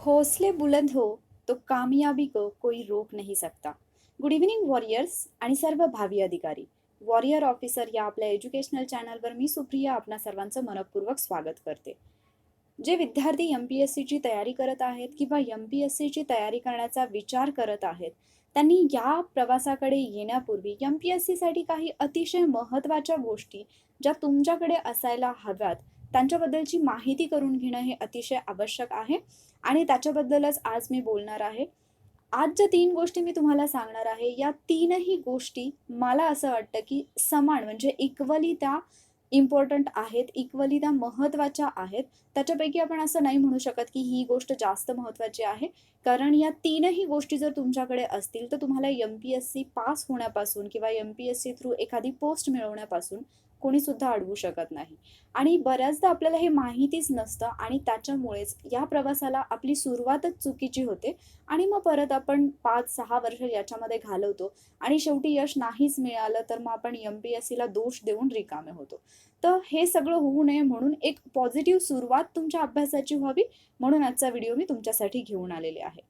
हौसले बुलंद हो तो कामयाबी को कोई रोक नहीं सकता. गुड इव्हनिंग वॉरियर्स आणि सर्व भावी अधिकारी. वॉरियर ऑफिसर या आपल्या एज्युकेशनल चॅनलवर मी सुप्रिया आपणा सर्वांचं मनपूर्वक स्वागत करते. जे विद्यार्थी एम-पी-एस-सीची तयारी करत आहेत किंवा एम-पी-एस-सीची तयारी करण्याचा विचार करत आहेत, त्यांनी या प्रवासाकडे येण्यापूर्वी एम-पी-एस-सीसाठी काही अतिशय महत्त्वाच्या गोष्टी ज्या तुमच्याकडे असायला हव्यात, त्यांच्याबद्दलची माहिती करून घेणं हे अतिशय आवश्यक आहे आणि त्याच्याबद्दलच आज मी बोलणार आहे. आज ज्या 3 गोष्टी मी तुम्हाला सांगणार आहे, या तीनही गोष्टी मला असं वाटतं, की समान म्हणजे इक्वली त्या इम्पोर्टंट आहेत, इक्वली त्या महत्त्वाच्या आहेत. त्याच्यापैकी आपण असं नाही म्हणू शकत, की ही गोष्ट जास्त महत्त्वाची आहे. कारण या तीनही गोष्टी जर तुमच्याकडे असतील, तर तुम्हाला एम-पी-एस-सी पास होण्यापासून किंवा एम-पी-एस-सी थ्रू एखादी पोस्ट मिळवण्यापासून कोणीसुद्धा अडवू शकत नाही. आणि बऱ्याचदा आपल्याला हे माहितीच नसतं आणि त्याच्यामुळेच या प्रवासाला आपली सुरुवातच चुकीची होते आणि मग परत आपण 5-6 वर्ष याच्यामध्ये घालवतो आणि शेवटी यश नाहीच मिळालं, तर मग आपण एम-पी-एस-सीला दोष देऊन रिकामे होतो. तर हे सगळं होऊ नये म्हणून एक पॉझिटिव्ह सुरुवात तुमच्या अभ्यासाची व्हावी, म्हणून आजचा व्हिडिओ मी तुमच्यासाठी घेऊन आलेले आहे.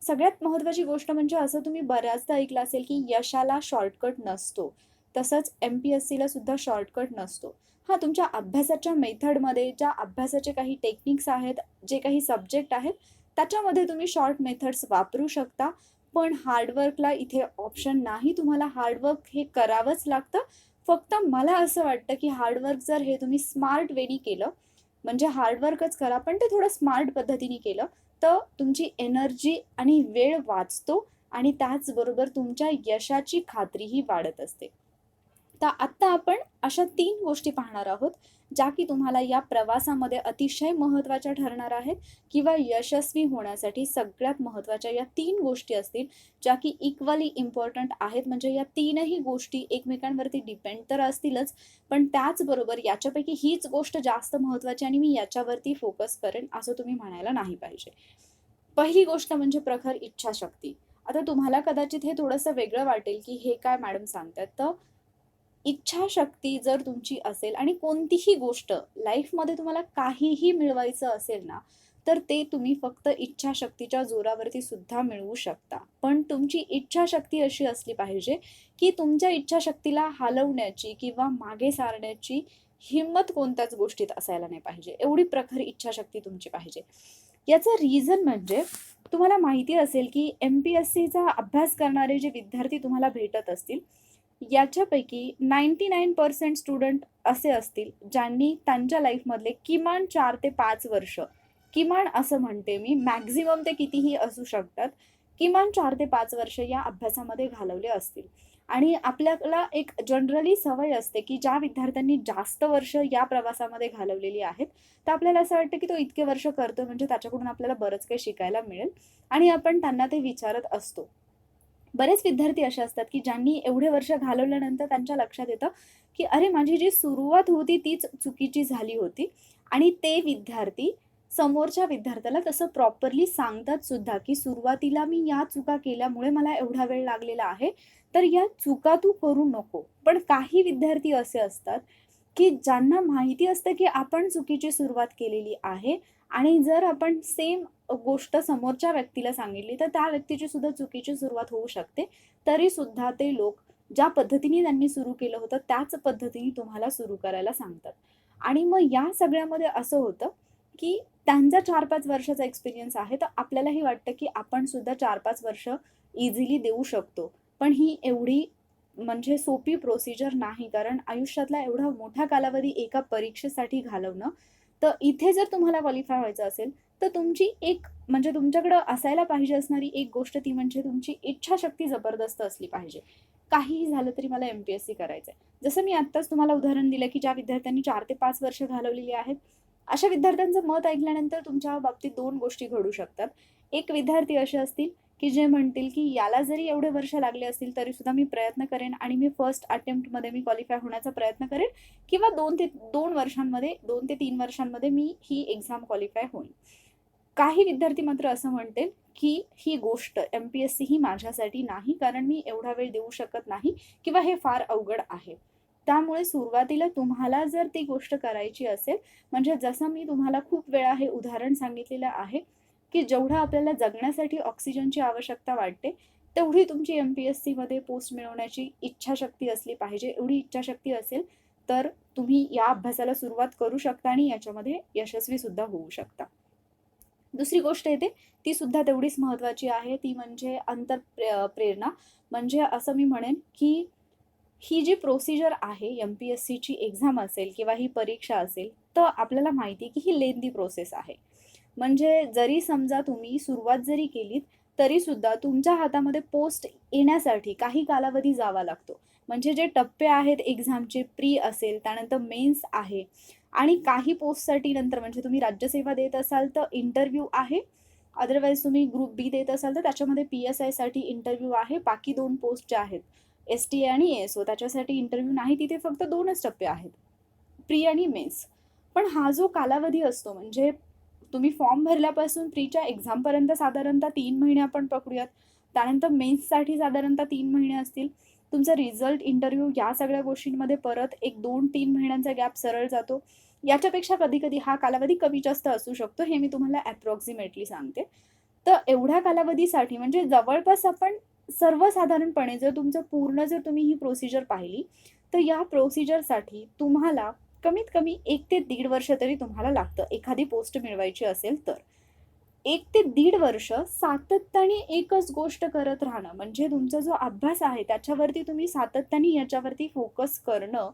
सगळ्यात महत्त्वाची गोष्ट म्हणजे असं तुम्ही बऱ्याचदा ऐकलं असेल, की यशाला शॉर्टकट नसतो. तसंच एम-पी-एस-सीला सुद्धा शॉर्टकट नसतो. हां, तुमच्या अभ्यासाच्या मेथडमध्ये ज्या अभ्यासाचे काही टेक्निक्स आहेत, जे काही सब्जेक्ट आहेत, त्याच्यामध्ये तुम्ही शॉर्ट मेथड्स वापरू शकता. पण हार्डवर्कला इथे ऑप्शन नाही. तुम्हाला हार्डवर्क हे करावंच लागतं. फक्त मला असं वाटतं, की हार्डवर्क जर हे तुम्ही स्मार्ट वेनी केलं, म्हणजे हार्डवर्कच करा, पण ते थोडं स्मार्ट पद्धतीने केलं, तर तुमची एनर्जी आणि वेळ वाचतो आणि त्याचबरोबर तुमच्या यशाची खात्रीही वाढत असते. तर आत्ता आपण अशा 3 गोष्टी पाहणार आहोत, ज्या की तुम्हाला या प्रवासामध्ये अतिशय महत्त्वाच्या ठरणार आहेत किंवा यशस्वी होण्यासाठी सगळ्यात महत्त्वाच्या या 3 गोष्टी असतील, ज्या की इक्वली इम्पोर्टंट आहेत. म्हणजे या तीनही गोष्टी एकमेकांवरती डिपेंड तर असतीलच, पण त्याचबरोबर याच्यापैकी हीच गोष्ट जास्त महत्त्वाची आणि मी याच्यावरती फोकस करेन, असं तुम्ही म्हणायला नाही पाहिजे. पहिली गोष्ट म्हणजे प्रखर इच्छाशक्ती. आता तुम्हाला कदाचित हे थोडंसं वेगळं वाटेल, की हे काय मॅडम सांगतायत. तर इच्छाशक्ती जर तुमची असेल आणि कोणतीही गोष्ट लाईफमध्ये तुम्हाला काहीही मिळवायचं असेल ना, तर ते तुम्ही फक्त इच्छाशक्तीच्या जोरावरती सुद्धा मिळवू शकता. पण तुमची इच्छाशक्ती अशी असली पाहिजे, की तुमच्या इच्छाशक्तीला हलवण्याची किंवा मागे सारण्याची हिंमत कोणत्याच गोष्टीत असायला नाही पाहिजे. एवढी प्रखर इच्छाशक्ती तुमची पाहिजे. याचं रिझन म्हणजे तुम्हाला माहिती असेल, की एम-पी-एस-सीचा अभ्यास करणारे जे विद्यार्थी तुम्हाला भेटत असतील, याच्यापैकी 99% स्टुडंट असे असतील, ज्यांनी त्यांच्या लाईफमधले किमान 4 ते 5 वर्ष, किमान असं म्हणते मी, मॅक्सिमम ते कितीही असू शकतात, किमान 4 ते 5 वर्ष या अभ्यासामध्ये घालवले असतील. आणि आपल्याला एक जनरली सवय असते, की ज्या विद्यार्थ्यांनी जास्त वर्ष या प्रवासामध्ये घालवलेली आहेत, तर आपल्याला असं वाटतं, की तो इतके वर्ष करतोय म्हणजे त्याच्याकडून आपल्याला बरंच काही शिकायला मिळेल आणि आपण त्यांना ते विचारत असतो. बरेच विद्यार्थी असे असतात, की ज्यांनी एवढे वर्ष घालवल्यानंतर त्यांच्या लक्षात येतं, की अरे माझी जी सुरुवात होती तीच चुकीची झाली होती आणि ते विद्यार्थी समोरच्या विद्यार्थ्याला तसं प्रॉपरली सांगतात सुद्धा, की सुरुवातीला मी या चुका केल्यामुळे मला एवढा वेळ लागलेला आहे, तर या चुका तू करू नको. पण काही विद्यार्थी असे असतात, की ज्यांना माहिती असतं, की आपण चुकीची सुरुवात केलेली आहे आणि जर आपण सेम गोष्ट समोरच्या व्यक्तीला सांगितली, तर त्या व्यक्तीची सुद्धा चुकीची सुरुवात होऊ शकते. तरीसुद्धा ते लोक ज्या पद्धतीने त्यांनी सुरू केलं होतं, त्याच पद्धतीने तुम्हाला सुरू करायला सांगतात. आणि मग या सगळ्यामध्ये असं होतं, की त्यांचा 4-5 वर्षाचा एक्सपिरियन्स आहे, तर आपल्यालाही वाटतं, की आपण सुद्धा 4-5 वर्ष इझिली देऊ शकतो. पण ही एवढी म्हणजे सोपी प्रोसिजर नाही. कारण आयुष्यातला एवढा मोठा कालावधी एका परीक्षेसाठी घालवणं, तर इथे जर तुम्हाला क्वालिफाय व्हायचं असेल, तर तुमची एक म्हणजे तुमच्याकडं असायला पाहिजे असणारी एक गोष्ट ती म्हणजे तुमची इच्छाशक्ती जबरदस्त असली पाहिजे. काहीही झालं तरी मला एम-पी-एस-सी करायचंय. जसं मी आत्ताच तुम्हाला उदाहरण दिलं, की ज्या विद्यार्थ्यांनी 4 ते 5 वर्ष घालवलेली आहेत, अशा विद्यार्थ्यांचं मत ऐकल्यानंतर तुमच्या बाबतीत 2 गोष्टी घडू शकतात. एक विद्यार्थी असे असतील, की जे म्हणतील, की याला जरी एवढे वर्ष लागले असतील तरीसुद्धा मी प्रयत्न करेन आणि मी फर्स्ट अटेम्प्टमध्ये मी क्वालिफाय होण्याचा प्रयत्न करेन किंवा 2 वर्षांमध्ये 2 ते 3 वर्षांमध्ये मी ही एक्झाम क्वालिफाय होईन. काही विद्यार्थी मात्र असं म्हणतील, की ही गोष्ट एम-पी-एस-सी ही माझ्यासाठी नाही, कारण मी एवढा वेळ देऊ शकत नाही किंवा हे फार अवघड आहे. त्यामुळे सुरुवातीला तुम्हाला जर ती गोष्ट करायची असेल, म्हणजे जसं मी तुम्हाला खूप वेळा हे उदाहरण सांगितलेलं आहे, की जेवढा आपल्याला जगण्यासाठी ऑक्सिजनची आवश्यकता वाटते तेवढी तुमची MPSC मध्ये पोस्ट मिळवण्याची इच्छाशक्ती असली पाहिजे. एवढी इच्छाशक्ती असेल तर तुम्ही या अभ्यासाला सुरुवात करू शकता आणि याच्यामध्ये यशस्वी सुद्धा होऊ शकता. दुसरी गोष्ट येते ती सुद्धा तेवढीच महत्त्वाची आहे, ती म्हणजे प्रेरणा. म्हणजे असं मी म्हणेन की ही जी प्रोसिजर आहे, MPSCची एक्झाम असेल किंवा ही परीक्षा असेल, तर आपल्याला माहिती आहे की ही लेंदी प्रोसेस आहे. म्हणजे जरी समजा तुम्ही सुरुवात जरी केलीत, तरीसुद्धा तुमच्या हातामध्ये पोस्ट येण्यासाठी काही कालावधी जावा लागतो. म्हणजे जे टप्पे आहेत एक्झामचे, प्री असेल, त्यानंतर मेन्स आहे आणि काही पोस्टसाठी नंतर म्हणजे तुम्ही राज्यसेवा देत असाल तर इंटरव्ह्यू आहे. अदरवाईज तुम्ही ग्रुप बी देत असाल तर त्याच्यामध्ये PSIसाठी इंटरव्ह्यू आहे. बाकी 2 पोस्ट ज्या आहेत, STA आणि ASO त्याच्यासाठी इंटरव्ह्यू नाही, तिथे फक्त 2च टप्पे आहेत, प्री आणि मेन्स. पण हा जो कालावधी असतो म्हणजे तुम्ही फॉर्म भरल्यापासून प्रीच्या एक्झामपर्यंत साधारणतः 3 महिने आपण पकडूयात. त्यानंतर मेन्ससाठी साधारणतः 3 महिने असतील. तुमचा रिझल्ट, इंटरव्ह्यू या सगळ्या गोष्टींमध्ये परत एक 2-3 महिन्यांचा गॅप सरळ जातो. याच्यापेक्षा कधी-कधी हा कालावधी कमी जास्त असू शकतो, हे मी तुम्हाला अप्रॉक्सिमेटली सांगते. तर एवढ्या कालावधीसाठी म्हणजे जवळपास आपण सर्वसाधारणपणे जर तुम्ही ही प्रोसिजर पाहिली, तर या प्रोसिजरसाठी तुम्हाला कमीत कमी 1 ते 1.5 वर्ष तरी तुम्हाला लागतं, एखादी पोस्ट मिळवायची असेल तर. 1 ते 1.5 वर्ष सातत्याने एकच गोष्ट करत राहणं, म्हणजे तुमचा जो अभ्यास आहे त्याच्यावरती तुम्ही सातत्याने याच्यावरती फोकस करणं,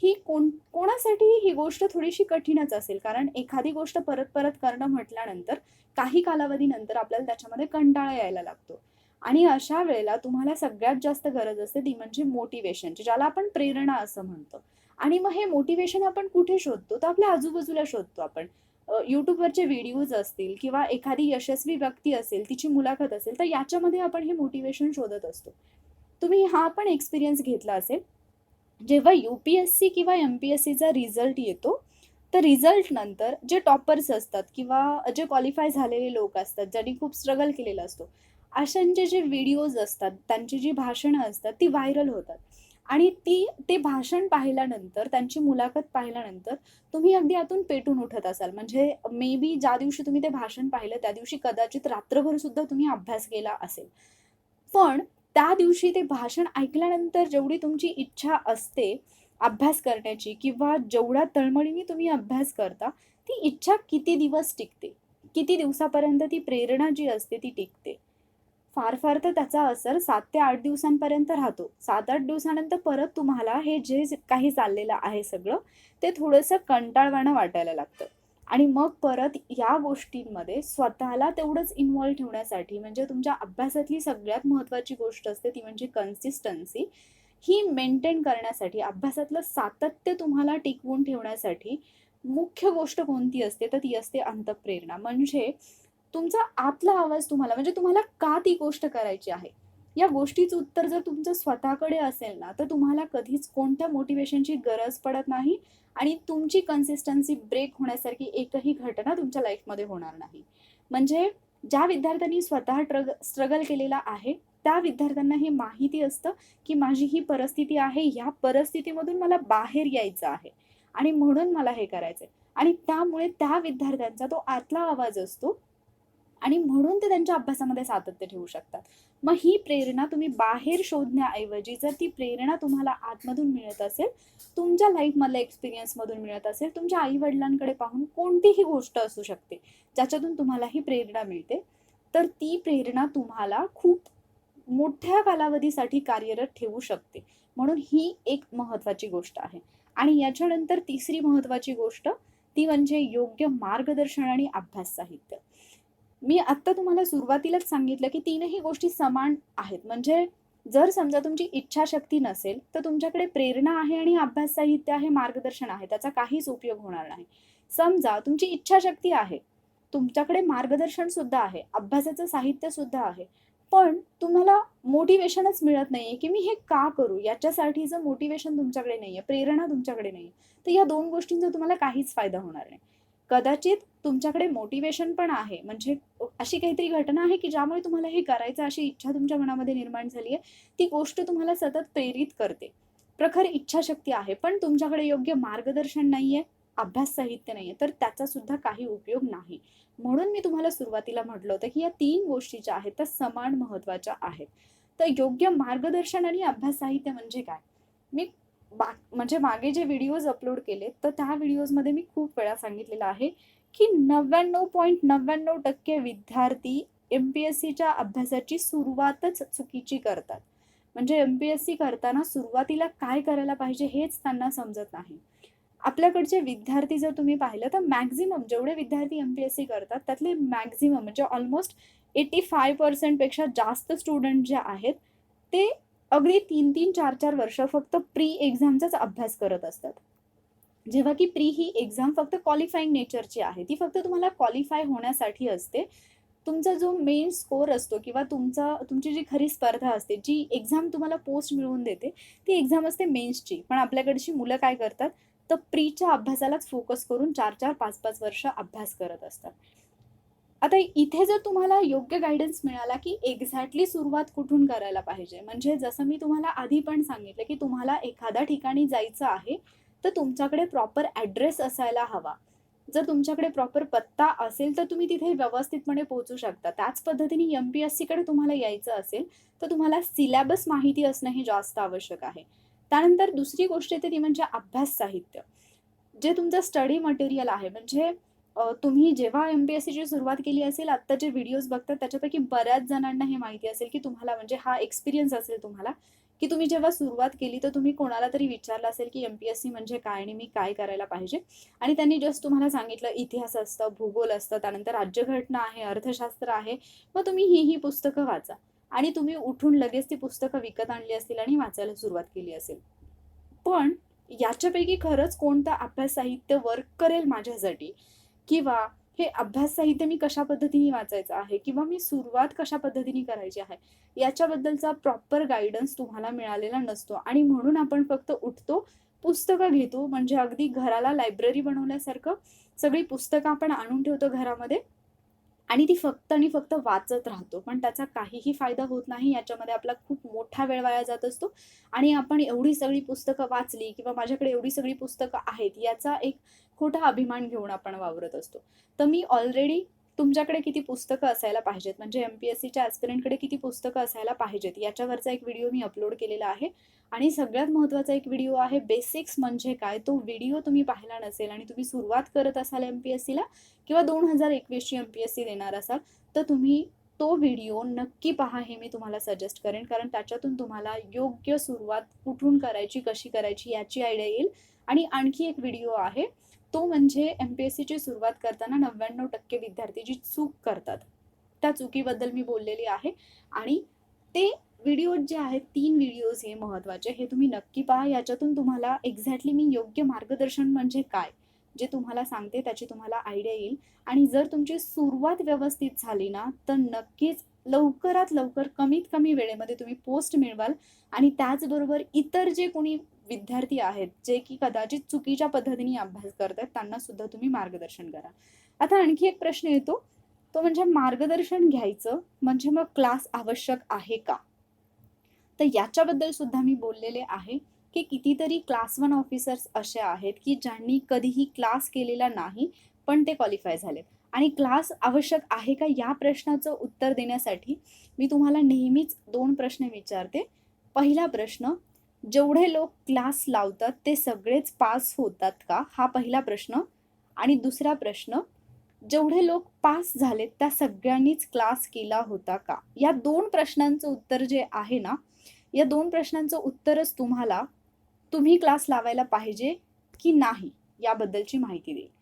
ही कोणासाठीही ही गोष्ट थोडीशी कठीणच असेल. कारण एखादी गोष्ट परत-परत करणं म्हटल्यानंतर काही कालावधीनंतर आपल्याला त्याच्यामध्ये कंटाळा यायला लागतो. आणि अशा वेळेला तुम्हाला सगळ्यात जास्त गरज असते ती म्हणजे मोटिव्हेशनची, ज्याला आपण प्रेरणा असं म्हणतो. आणि मग हे मोटिव्हेशन आपण कुठे शोधतो? तर आपल्या आजूबाजूला शोधतो आपण. YouTubeवरचे व्हिडिओज असतील किंवा एखादी यशस्वी व्यक्ती असेल, तिची मुलाखत असेल, तर याच्यामध्ये आपण हे मोटिव्हेशन शोधत असतो. तुम्ही हा पण एक्सपिरियन्स घेतला असेल, जेव्हा UPSC किंवा MPSCचा रिझल्ट येतो, तर रिझल्ट नंतर जे टॉपर्स असतात किंवा जे क्वालिफाय झालेले लोक असतात, ज्यांनी खूप स्ट्रगल केलेला असतो, अशांचे जे व्हिडिओज असतात, त्यांची जी भाषणं असतात, ती व्हायरल होतात. आणि ते भाषण पाहिल्यानंतर, त्यांची मुलाखत पाहिल्यानंतर तुम्ही अगदी आतून पेटून उठत असाल. म्हणजे मे बी ज्या दिवशी तुम्ही ते भाषण पाहिलं, त्या दिवशी कदाचित रात्रभर सुद्धा तुम्ही अभ्यास केला असेल. पण त्या दिवशी ते भाषण ऐकल्यानंतर जेवढी तुमची इच्छा असते अभ्यास करण्याची किंवा जेवढ्या तळमळीने तुम्ही अभ्यास करता, ती इच्छा किती दिवस टिकते? किती दिवसापर्यंत ती प्रेरणा जी असते ती टिकते? फार-फार तर त्याचा असर 7 ते 8 दिवसांपर्यंत राहतो. 7-8 दिवसानंतर परत तुम्हाला हे काही चाललेलं आहे सगळं, ते थोडंसं कंटाळवाणं वाटायला लागतं. आणि मग परत या गोष्टींमध्ये स्वतःला तेवढंच इन्व्हॉल्व ठेवण्यासाठी म्हणजे तुमच्या अभ्यासातली सगळ्यात महत्त्वाची गोष्ट असते ती म्हणजे कन्सिस्टन्सी. ही मेंटेन करण्यासाठी, अभ्यासातलं सातत्य तुम्हाला टिकवून ठेवण्यासाठी मुख्य गोष्ट कोणती असते, तर ती असते अंतःप्रेरणा. म्हणजे तुमचा आतला आवाज तुम्हाला म्हणजे तुम्हाला का ती गोष्ट करायची आहे? या गोष्टीचं उत्तर जर तुमचं स्वतःकडे असेल ना, तर तुम्हाला कधीच कोणत्या मोटिव्हेशनची गरज पडत नाही आणि तुमची कन्सिस्टन्सी ब्रेक होण्यासारखी एकही घटना तुमच्या लाईफमध्ये होणार नाही. म्हणजे ज्या विद्यार्थ्यांनी स्वतः स्ट्रगल केलेला आहे, त्या विद्यार्थ्यांना हे माहिती असतं, की माझी ही परिस्थिती आहे, ह्या परिस्थितीमधून मला बाहेर यायचं आहे आणि म्हणून मला हे करायचंय आणि त्यामुळे त्या विद्यार्थ्यांचा तो आतला आवाज असतो आणि म्हणून ते त्यांच्या अभ्यासामध्ये सातत्य ठेवू शकतात. मग ही प्रेरणा तुम्ही बाहेर शोधण्याऐवजी जर ती प्रेरणा तुम्हाला आतमधून मिळत असेल, तुमच्या लाईफमधल्या एक्सपिरियन्समधून मिळत असेल, तुमच्या आई-वडिलांकडे पाहून कोणतीही गोष्ट असू शकते, ज्याच्यातून तुम्हाला ही प्रेरणा मिळते, तर ती प्रेरणा तुम्हाला खूप मोठ्या कालावधीसाठी कार्यरत ठेवू शकते. म्हणून ही एक महत्त्वाची गोष्ट आहे. आणि याच्यानंतर तिसरी महत्त्वाची गोष्ट ती म्हणजे योग्य मार्गदर्शन आणि अभ्यास साहित्य. मी आत्ता तुम्हाला सुरुवातीलाच सांगितलं, की तीनही गोष्टी समान आहेत. म्हणजे जर समजा तुमची इच्छाशक्ती नसेल, तर तुमच्याकडे प्रेरणा आहे आणि अभ्यास साहित्य आहे, मार्गदर्शन आहे, त्याचा काहीच उपयोग होणार नाही. समजा तुमची इच्छाशक्ती आहे, तुमच्याकडे मार्गदर्शन सुद्धा आहे, अभ्यासाचं साहित्य सुद्धा आहे, पण तुम्हाला मोटिव्हेशनच मिळत नाहीये, की मी हे का करू? याच्यासाठीचं मोटिव्हेशन तुमच्याकडे नाहीये, प्रेरणा तुमच्याकडे नाहीये. तर या 2 गोष्टींचा तुम्हाला काहीच फायदा होणार नाही. कदाचित तुमच्याकडे मोटिव्हेशन पण आहे, म्हणजे अशी काहीतरी घटना आहे, की ज्यामुळे तुम्हाला हे करायचं अशी इच्छा तुमच्या मनामध्ये निर्माण झाली आहे. ती गोष्ट तुम्हाला सतत प्रेरित करते. प्रखर इच्छाशक्ती आहे, पण तुमच्याकडे योग्य मार्गदर्शन नाहीये, अभ्यास साहित्य नाहीये, तर त्याचा सुद्धा काही उपयोग नाही. म्हणून मी तुम्हाला सुरुवातीला म्हटलं होतं की या 3 गोष्टी ज्या आहेत त्या समान महत्त्वाच्या आहेत. तर योग्य मार्गदर्शन आणि अभ्यास साहित्य म्हणजे काय? मी म्हणजे मागे जे व्हिडिओज अपलोड केलेत, तर त्या व्हिडिओजमध्ये मी खूप वेळा सांगितलेलं आहे, की 99.99% विद्यार्थी एम-पी-एस-सीच्या अभ्यासाची सुरुवातच चुकीची करतात. म्हणजे एम-पी-एस-सी करताना सुरुवातीला काय करायला पाहिजे हेच त्यांना समजत नाही. आपल्याकडचे विद्यार्थी जर तुम्ही पाहिलं तर मॅक्सिमम जेवढे विद्यार्थी एम-पी-एस-सी करतात त्यातले मॅक्सिमम म्हणजे ऑलमोस्ट 85% पेक्षा जास्त स्टुडंट जे आहेत, ते अगदी 3-3, 4-4 वर्ष फक्त प्री एक्झामचाच अभ्यास करत असतात. जेव्हा की प्री ही एक्झाम फक्त क्वालिफाईंग नेचरची आहे. ती फक्त तुम्हाला क्वालिफाय होण्यासाठी असते. तुमचा जो मेन स्कोर असतो किंवा तुमची जी खरी स्पर्धा असते, जी एक्झाम तुम्हाला पोस्ट मिळवून देते, ती एक्झाम असते मेन्सची. पण आपल्याकडची मुलं काय करतात, तर प्रीच्या अभ्यासालाच फोकस करून 4-4, 5-5 वर्ष अभ्यास करत असतात. आता इथे जर तुम्हाला योग्य गाईडन्स मिळाला, की एक्झॅक्टली सुरुवात कुठून करायला पाहिजे, म्हणजे जसं मी तुम्हाला आधी पण सांगितलं, की तुम्हाला एखाद्या ठिकाणी जायचं आहे, तर तुमच्याकडे प्रॉपर ॲड्रेस असायला हवा. जर तुमच्याकडे प्रॉपर पत्ता असेल, तर तुम्ही तिथे व्यवस्थितपणे पोहोचू शकता. त्याच पद्धतीने एम-पी-एस-सीकडे तुम्हाला यायचं असेल, तर तुम्हाला सिलॅबस माहिती असणं हे जास्त आवश्यक आहे. त्यानंतर दुसरी गोष्ट येते ती म्हणजे अभ्यास साहित्य. जे तुमचं स्टडी मटेरियल आहे म्हणजे तुम्ही जेव्हा एम-पी-एस-सीची सुरुवात केली असेल, आत्ता जे व्हिडिओज बघतात त्याच्यापैकी बऱ्याच जणांना हे माहिती असेल, की तुम्हाला म्हणजे हा एक्सपिरियन्स असेल तुम्हाला, की तुम्ही जेव्हा सुरुवात केली तर तुम्ही कोणाला तरी विचारलं असेल, की एम-पी-एस-सी म्हणजे काय आणि मी काय करायला पाहिजे? आणि त्यांनी जस्ट तुम्हाला सांगितलं इतिहास असतं, भूगोल असतं, त्यानंतर राज्यघटना आहे, अर्थशास्त्र आहे. मग तुम्ही ही पुस्तकं वाचा आणि तुम्ही उठून लगेच ती पुस्तकं विकत आणली असतील आणि वाचायला सुरुवात केली असेल. पण याच्यापैकी खरंच कोणतं अभ्यास साहित्य वर्क करेल माझ्यासाठी किंवा हे अभ्यास साहित्य मी कशा पद्धतीने वाचायचं आहे किंवा मी सुरुवात कशा पद्धतीने करायची आहे, याच्याबद्दलचा प्रॉपर गाईडन्स तुम्हाला मिळालेला नसतो आणि म्हणून आपण फक्त उठतो, पुस्तकं घेतो म्हणजे अगदी घराला लायब्ररी बनवल्यासारखं सगळी पुस्तकं आपण आणून ठेवतो घरामध्ये आणि ती फक्त आणि फक्त वाचत राहतो. पण त्याचा काहीही फायदा होत नाही. याच्यामध्ये आपला खूप मोठा वेळ वाया जात असतो आणि आपण एवढी सगळी पुस्तकं वाचली किंवा माझ्याकडे एवढी सगळी पुस्तकं आहेत, याचा एक खोटा अभिमान घेऊन आपण वावरत असतो. तर मी ऑलरेडी तुमच्याकडे किती पुस्तकं असायला पाहिजेत, म्हणजे एम-पी-एस-सीच्या ॲस्पिरंटकडे किती पुस्तकं असायला पाहिजेत, याच्यावरचा एक व्हिडिओ मी अपलोड केलेला आहे. आणि सगळ्यात महत्त्वाचा एक व्हिडिओ आहे बेसिक्स म्हणजे काय? तो व्हिडिओ तुम्ही पाहिला नसेल आणि तुम्ही सुरुवात करत असाल एम-पी-एस-सीला किंवा 2021ची एम-पी-एस-सी देणार असाल, तर तुम्ही तो व्हिडिओ नक्की पहा हे मी तुम्हाला सजेस्ट करेन. कारण त्याच्यातून तुम्हाला योग्य सुरुवात कुठून करायची, कशी करायची याची आयडिया येईल. आणि आणखी एक व्हिडिओ आहे, तो म्हणजे एम-पी-एस-सीची सुरुवात करताना 99% विद्यार्थी जी चूक करतात, त्या चुकीबद्दल मी बोललेली आहे. आणि ते व्हिडिओज जे आहेत 3 व्हिडिओज हे महत्त्वाचे, हे तुम्ही नक्की पहा. याच्यातून तुम्हाला एक्झॅक्टली मी योग्य मार्गदर्शन म्हणजे काय, जे तुम्हाला सांगते त्याची तुम्हाला आयडिया येईल. आणि जर तुमची सुरुवात व्यवस्थित झाली ना, तर नक्कीच लवकरात लवकर कमीत कमी वेळेमध्ये तुम्ही पोस्ट मिळवाल. आणि त्याचबरोबर इतर जे कोणी विद्यार्थी आहेत, जे की कदाचित चुकीच्या पद्धतीने अभ्यास करतायत, त्यांना सुद्धा तुम्ही मार्गदर्शन करा. आता आणखी एक प्रश्न येतो, तो म्हणजे मार्गदर्शन घ्यायचं म्हणजे मग क्लास आवश्यक आहे का? तर याच्याबद्दल सुद्धा मी बोललेले आहे, की कितीतरी क्लास 1 ऑफिसर्स असे आहेत, की ज्यांनी कधीही क्लास केलेला नाही, पण ते क्वालिफाय झालेत. आणि क्लास आवश्यक आहे का या प्रश्नाचं उत्तर देण्यासाठी मी तुम्हाला नेहमीच 2 प्रश्न विचारते. पहिला प्रश्न, जेवढे लोक क्लास लावतात ते सगळेच पास होतात का? हा पहिला प्रश्न. आणि दुसरा प्रश्न, जेवढे लोक पास झालेत त्या सगळ्यांनीच क्लास केला होता का? या 2 प्रश्नांचं उत्तर जे आहे ना, या 2 प्रश्नांचं उत्तरच तुम्हाला तुम्ही क्लास लावायला पाहिजे की नाही याबद्दलची माहिती देईल.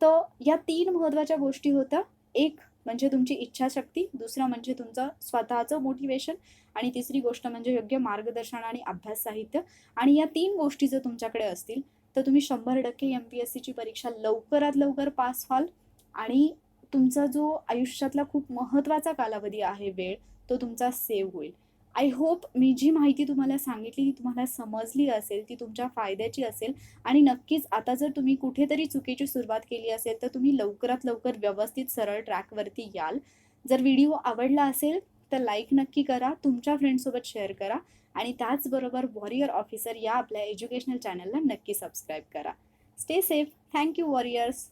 तर या 3 महत्त्वाच्या गोष्टी होत्या. एक म्हणजे तुमची इच्छाशक्ती, दुसरं म्हणजे तुमचं स्वतःचं मोटिव्हेशन आणि तिसरी गोष्ट म्हणजे योग्य मार्गदर्शन आणि अभ्यास साहित्य. आणि या 3 गोष्टी जर तुमच्याकडे असतील, तर तुम्ही 100% एम-पी-एस-सीची परीक्षा लवकरात लवकर पास व्हाल आणि तुमचा जो आयुष्यातला खूप महत्त्वाचा कालावधी आहे वेळ, तो तुमचा सेव्ह होईल. आय होप मी जी माहिती तुम्हाला सांगितली ती तुम्हाला समजली असेल, ती तुमच्या फायद्याची असेल. आणि नक्कीच आता जर तुम्ही कुठेतरी चुकीची सुरुवात केली असेल, तर तुम्ही लवकरात लवकर व्यवस्थित सरळ ट्रॅकवरती याल. जर व्हिडिओ आवडला असेल, तर लाईक नक्की करा, तुमच्या फ्रेंड्ससोबत शेअर करा आणि त्याचबरोबर वॉरियर ऑफिसर या आपल्या एज्युकेशनल चॅनलला नक्की सबस्क्राईब करा. Stay safe. Thank you warriors.